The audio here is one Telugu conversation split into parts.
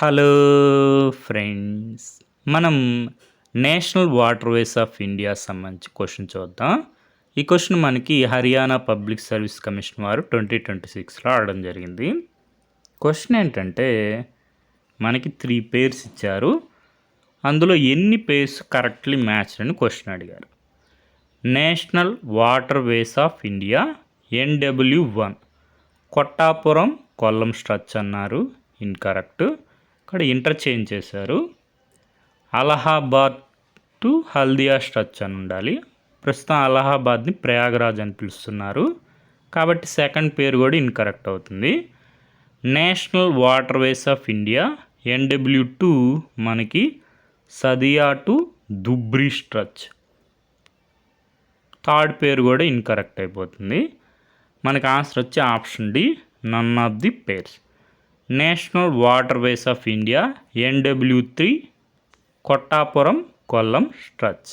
హలో ఫ్రెండ్స్, మనం నేషనల్ వాటర్వేస్ ఆఫ్ ఇండియా సంబంధించి క్వశ్చన్ చూద్దాం. ఈ క్వశ్చన్ మనకి హర్యానా పబ్లిక్ సర్వీస్ కమిషన్ వారు 2026లో ఆడడం జరిగింది. క్వశ్చన్ ఏంటంటే మనకి 3 పేర్స్ ఇచ్చారు. అందులో ఎన్ని పేర్స్ కరెక్ట్లీ మ్యాచ్ అని క్వశ్చన్ అడిగారు. National waterways of India NW1 Kottapuram Kollam stretch అన్నారు, ఇన్కరెక్ట్. ఇక్కడ ఇంటర్చేంజ్ చేశారు. అలహాబాద్ టు హల్దియా స్ట్రెచ్ అని ఉండాలి. ప్రస్తుతం అలహాబాద్ని ప్రయాగరాజ్ అని పిలుస్తున్నారు కాబట్టి సెకండ్ పేరు కూడా ఇన్కరెక్ట్ అవుతుంది. National waterways of India NW2 మనకి Sadiya to Dhubri stretch, third pair కూడా ఇన్కరెక్ట్ అయిపోతుంది. మనకి ఆన్సర్ వచ్చే option D, none of the pairs. National waterways of India NW3 Kottapuram Kollam stretch.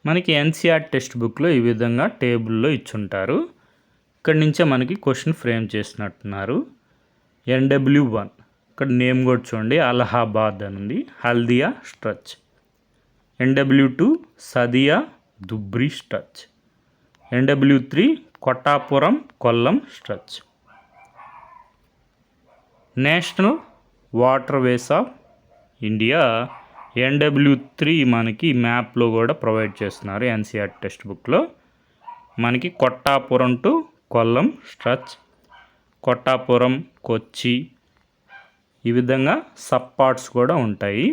మనకి NCERT టెక్స్ట్ బుక్లో ఈ విధంగా టేబుల్లో ఇచ్చుంటారు. ఇక్కడి నుంచే మనకి క్వశ్చన్ ఫ్రేమ్ చేసినట్టున్నారు. NW1 ఇక్కడ నేమ్ కూడా చూడండి, అలహాబాద్ అని ఉంది, Haldia stretch. NW2 Sadiya Dhubri stretch. NW3 Kottapuram Kollam stretch. National waterways of India NW3 మనకి మ్యాప్లో కూడా ప్రొవైడ్ చేస్తున్నారు NCERT టెక్స్ట్ బుక్లో. మనకి కొట్టాపురం టు కొల్లం స్ట్రెచ్, కొట్టాపురం, కొచ్చి, ఈ విధంగా సబ్ పార్ట్స్ కూడా ఉంటాయి.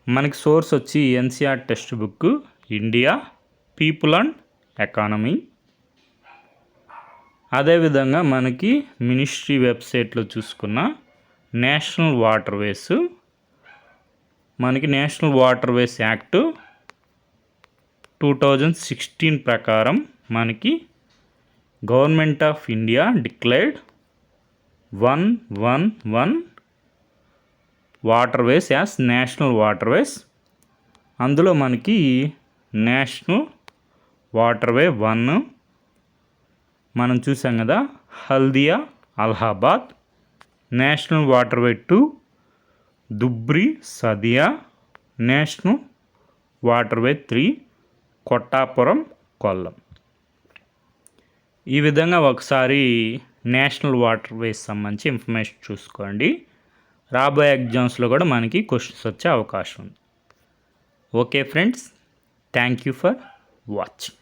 మనకి సోర్స్ వచ్చి NCERT text book, India, people and economy. అదేవిధంగా మనకి మినిస్ట్రీ వెబ్సైట్లో చూసుకున్న నేషనల్ వాటర్వేస్, మనకి నేషనల్ వాటర్వేస్ యాక్ట్ 2016 ప్రకారం మనకి government of India declared 111 waterways as national waterways. అందులో మనకి నేషనల్ వాటర్వే 1 మనం చూసాం కదా, Haldia Allahabad. National waterway 2 Dhubri Sadiya. National waterway 3 Kottapuram Kollam. ఈ విధంగా ఒకసారి నేషనల్ వాటర్వేస్ సంబంధించి ఇన్ఫర్మేషన్ చూసుకోండి. రాబోయే ఎగ్జామ్స్లో కూడా మనకి క్వశ్చన్స్ వచ్చే అవకాశం ఉంది. Okay friends, thank you for watching.